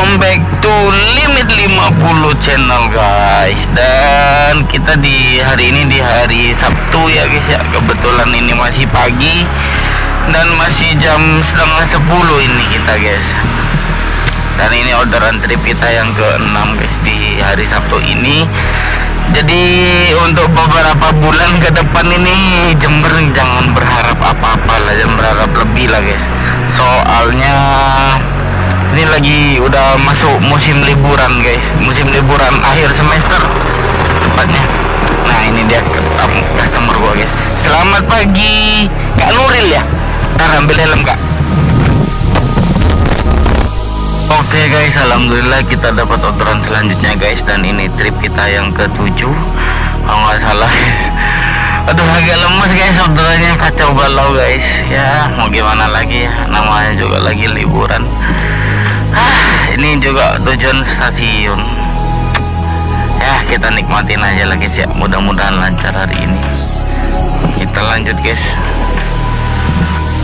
welcome back to Limit 50 channel guys. Dan kita di hari ini di hari Sabtu ya guys ya. Kebetulan ini masih pagi dan masih jam setengah 10 ini kita guys. Dan ini orderan trip kita yang ke-6 guys di hari Sabtu ini. Jadi untuk beberapa bulan ke depan ini Jember jangan berharap apa-apa lah, jangan berharap lebih lah guys. Soalnya ini lagi udah masuk musim liburan guys, musim liburan akhir semester tepatnya. Nah ini dia customer gua guys. Selamat pagi Kak Nuril ya. Ntar ambil helm Kak. Oke guys, alhamdulillah kita dapat orderan selanjutnya guys. Dan ini trip kita yang ke-7 kalau nggak salah guys. Aduh agak lemes guys, orderannya kacau balau guys. Ya mau gimana lagi ya, namanya juga lagi liburan. Ini juga tujuan stasiun. Ya kita nikmatin aja lah guys ya. Mudah-mudahan lancar hari ini. Kita lanjut guys.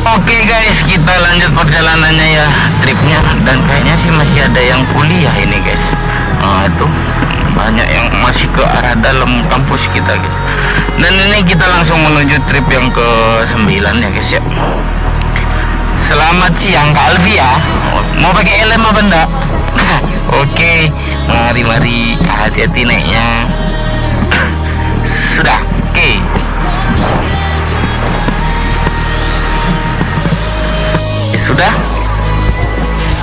Oke guys, kita lanjut perjalanannya ya, tripnya. Dan kayaknya sih masih ada yang kuliah ini guys. Nah itu banyak yang masih ke arah dalam kampus kita guys. Dan ini kita langsung menuju trip yang ke-9 ya guys ya. Selamat siang Kak Alfi ya. Mau pakai helm apa enggak? Oke, mari hati-hati naiknya. Sudah, oke. Ya, sudah.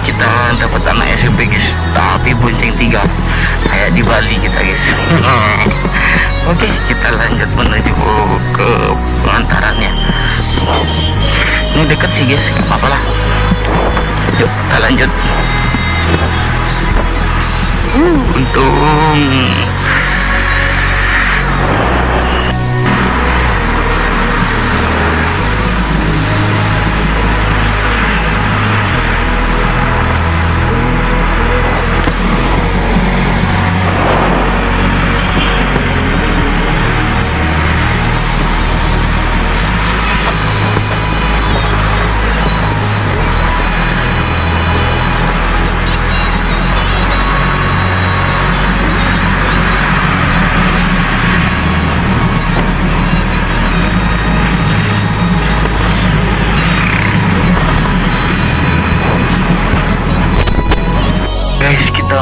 Kita dapat anak SMP guys, tapi bonceng 3 kayak di Bali kita guys. Oke, kita lanjut menuju ke pengantarannya. Ini dekat sih guys, gak apa-apa lah. Yuk kita lanjut. Untung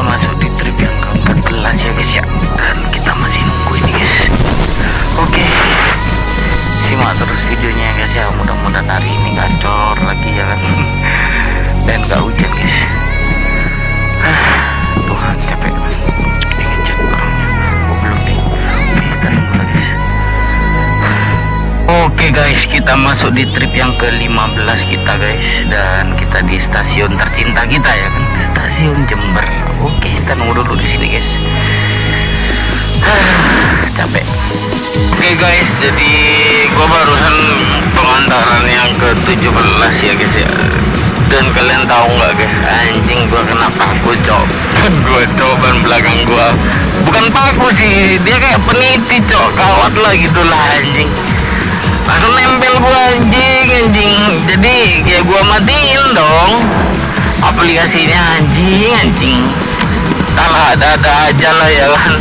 masuk di trip yang ke-14 ya guys ya. Dan kita masih nunggu ini guys. Oke, simak terus videonya guys ya. Mudah-mudahan hari ini gacor lagi ya kan. Dan gak hujan guys. Tuhan capek. Ingin cek orangnya. Oh belum nih. Kita nunggu lah guys. Oke guys, kita masuk di trip yang ke-15 kita guys. Dan kita di stasiun tercinta kita ya kan, stasiun Jember. Oke, kita nunggu dulu di sini guys. Capek. Oke guys, jadi gua barusan pengantaran yang ke-17 ya guys ya. Dan kalian tahu nggak guys, anjing gua kena paku cok. Gua coban belakang gua. Bukan paku sih, dia kayak peniti cok, kawat lah gitulah anjing. Langsung nempel gua anjing. Jadi ya gua matiin dong aplikasinya anjing. Entahlah, ada aja lah ya kan.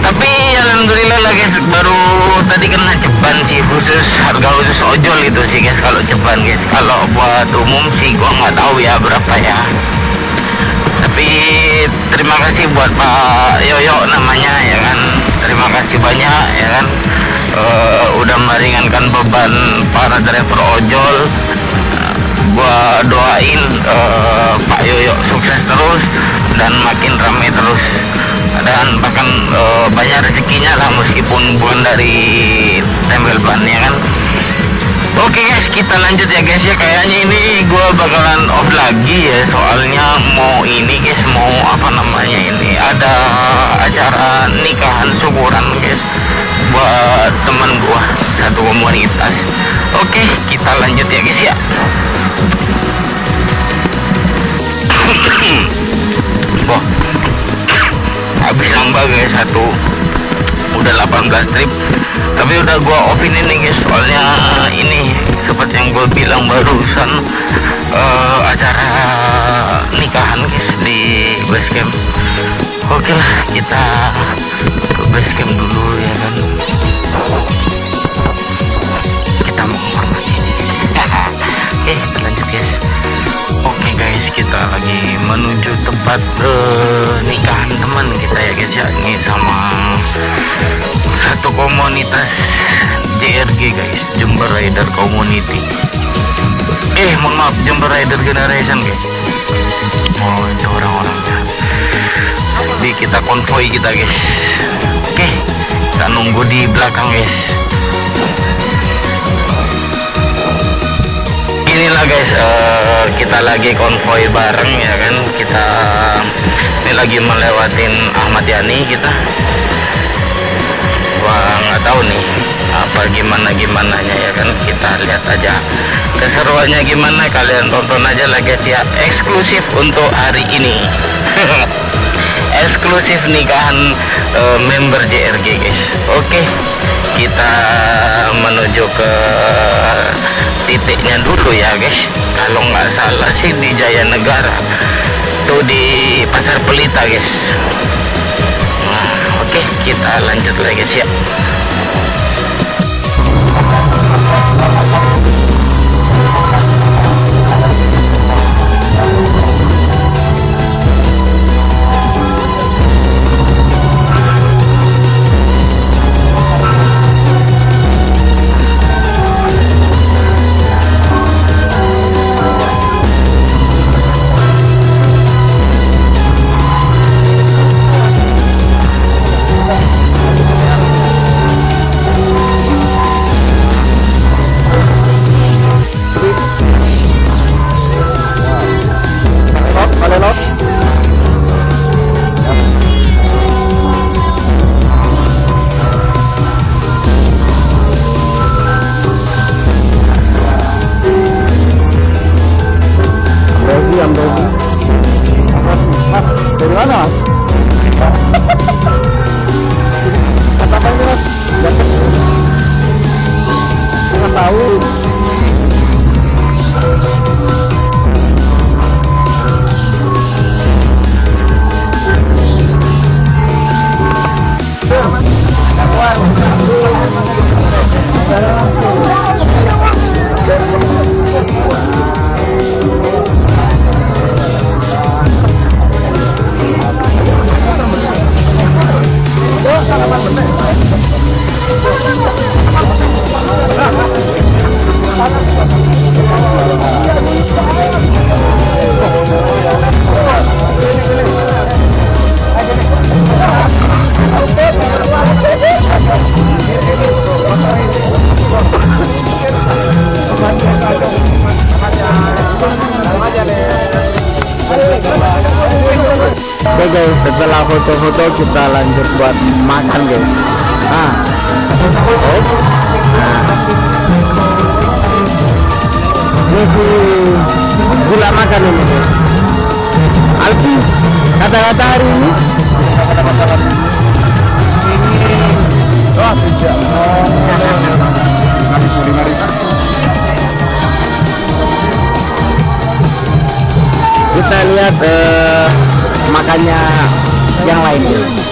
Tapi alhamdulillah lah guys, baru tadi kena ceban sih, harga khusus ojol itu sih guys kalau ceban guys. Kalau buat umum sih gua nggak tahu ya berapa ya. Tapi terima kasih buat Pak Yoyo namanya ya kan. Terima kasih banyak ya kan. Udah meringankan beban para driver ojol. Gua doain Pak Yoyo sukses terus dan makin ramai terus, dan bahkan banyak rezekinya lah meskipun bukan dari tempel ban ya kan. Oke guys, kita lanjut ya guys ya. Kayaknya ini gua bakalan off lagi ya, soalnya mau ini guys, mau apa namanya ini, ada acara nikahan syukuran guys buat teman gua satu komunitas. Oke, kita lanjut ya guys ya. Wah, habis nambah guys satu, udah 18 trip. Tapi udah gua offin ini guys, soalnya ini seperti yang gua bilang barusan, acara nikahan guys camp. Oke lah, kita ke base camp dulu ya kan. Kita mau kemana ini? Oke, lanjut guys. Oke guys, kita lagi menuju tempat nikahan teman kita ya guys ya. Ini sama satu komunitas JRG guys, Jember Rider Community. Mohon maaf, Jember Rider Generation guys. Oh, itu orang-orangnya. Jadi kita konvoy kita guys. Oke, kita nunggu di belakang guys. Inilah guys, kita lagi konvoy bareng ya kan. Kita ini lagi melewatin Ahmad Yani kita. Wah, nggak tahu nih apa gimana ya kan. Kita lihat aja keseruannya gimana, kalian tonton aja lah guys ya. Eksklusif untuk hari ini. Eksklusif nikahan member JRG guys. Oke, kita menuju ke titiknya dulu ya guys. Kalau nggak salah sih di Jaya Negara tuh, di Pasar Pelita guys. Nah, oke, kita lanjut lagi guys ya. Dari mana mas? Kata apa ini mas? Nggak tahu. Oke guys, setelah foto-foto kita lanjut buat makan guys. Ini si gula makan ini guys. Alfi, kata-kata hari ini? Kita lihat makannya yang lain guys.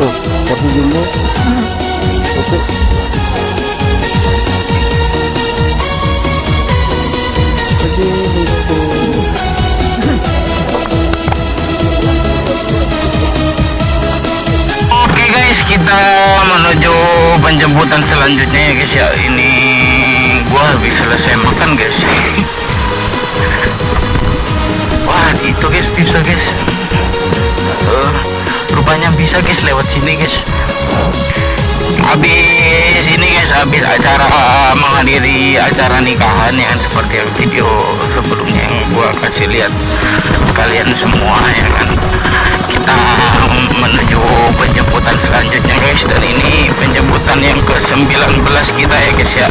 Tuh, porsi jumbo. Oke. Oke guys, kita menuju penjemputan selanjutnya ya guys ya. Ini gua habis selesai makan guys. Wah itu guys, bisa guys. Rupanya bisa guys lewat sini guys. Habis ini guys, habis acara menghadiri acara nikahan ya kan, seperti yang video sebelumnya yang gua kasih lihat kalian semua ya kan. Kita menuju penjemputan selanjutnya guys, dan ini penjemputan yang ke-19 kita ya guys ya.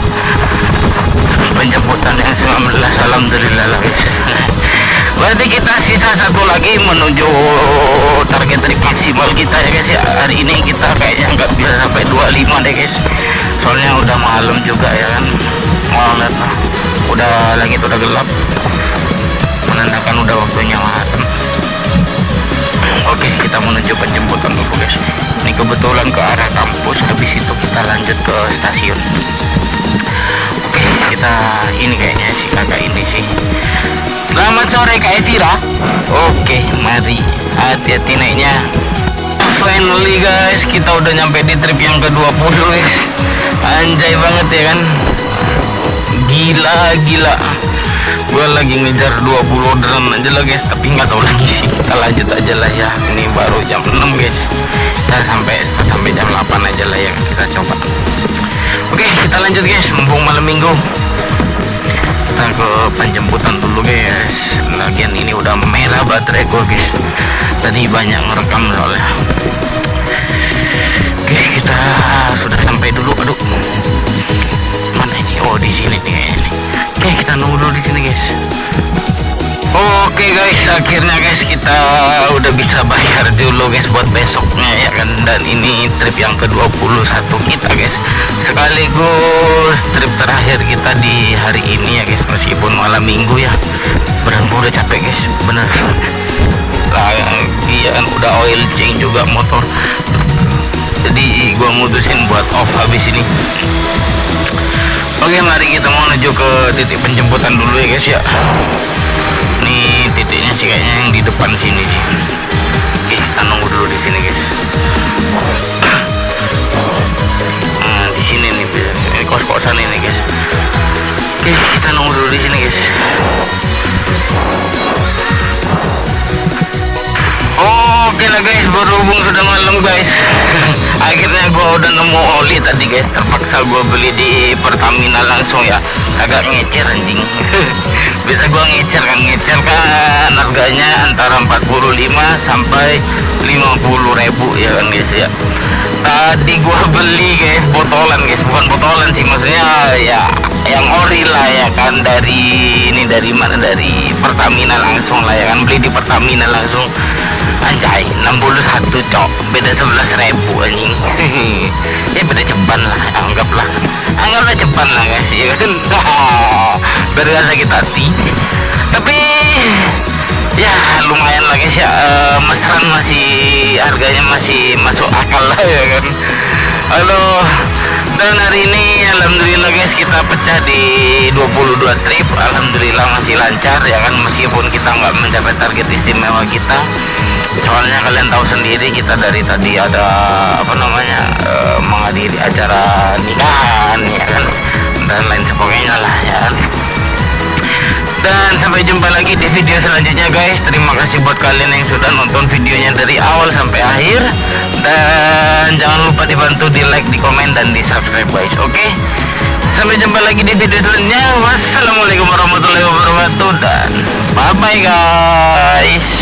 Penjemputan yang 19, alhamdulillah lah guys. Berarti kita sisa satu lagi menuju target trip maksimal kita ya guys ya. Hari ini kita kayaknya nggak bisa sampai 25 deh guys, soalnya udah malam juga ya kan. Oh lihat lah, udah langit udah gelap, menandakan udah waktunya malam. Oke, kita menuju penjemputan dulu guys. Ini kebetulan ke arah kampus, habis itu kita lanjut ke stasiun. Oke, kita ini kayaknya si kakak ini sih. Selamat sore Kak Evira. Oke, mari hati-hati naiknya. Finally guys, kita udah nyampe di trip yang ke-20 guys. Anjay banget ya kan. Gila. Gue lagi ngejar 20 drum aja lah guys, tapi nggak tahu lagi sih. Kita lanjut aja lah ya. Ini baru jam 6 guys. Kita sampai jam 8 aja lah ya. Kita coba. Oke, kita lanjut guys. Mumpung malam minggu. Kita ke penjemputan dulu guys. Lagian ini udah merah baterai gue guys. Tadi banyak ngerekam soalnya. Oke, kita sudah sampai dulu. Aduh, mana ini? Oh di sini nih kayaknya. Oke, kita nunggu dulu di sini guys. Oke guys, akhirnya guys kita udah bisa bayar dulu guys buat besoknya ya kan. Dan ini trip yang ke-21 kita guys, sekaligus trip terakhir kita di hari ini ya guys, meskipun malam minggu ya. Beneran gua udah capek guys, bener lah ya kan, udah oil change juga motor, jadi gua mutusin buat off habis ini. Oke, mari kita menuju ke titik penjemputan dulu ya guys ya. Nih titiknya sih kayaknya yang di depan sini sih. Oke, kita nunggu dulu di sini guys. Nah di sini nih, ini kos-kosan ini guys. Oke, kita nunggu dulu di sini guys. Oke lah guys, berhubung sudah malam guys. Akhirnya gua udah nemu oli tadi guys. Terpaksa gua beli di Pertamina langsung ya. Agak ngecer anjing. Bisa gua ngecer kan harganya antara 45 sampai 50 ribu ya kan guys ya. Tadi gua beli guys botolan guys, bukan botolan sih, maksudnya ya yang ori lah ya kan, dari mana, dari Pertamina langsung lah ya kan, beli di Pertamina langsung. Anjay, 61 cok, beda 11 ribu anjing. Ya beda ceban lah, anggaplah ceban lah guys ya kan. Berasa sakit hati, tapi ya lumayan lah guys ya. Mesran masih harganya masih masuk akal lah ya kan. Halo. Dan hari ini alhamdulillah guys kita pecah di 22 trip. Alhamdulillah masih lancar ya kan, meskipun kita nggak mencapai target istimewa kita. Soalnya kalian tahu sendiri kita dari tadi ada menghadiri acara nikahan ya kan, dan lain sebagainya lah ya kan. Dan sampai jumpa lagi di video selanjutnya guys. Terima kasih buat kalian yang sudah nonton videonya dari awal sampai akhir. Dan jangan lupa dibantu di like, di komen, dan di subscribe guys. Oke, sampai jumpa lagi di video selanjutnya. Wassalamualaikum warahmatullahi wabarakatuh, dan bye bye guys.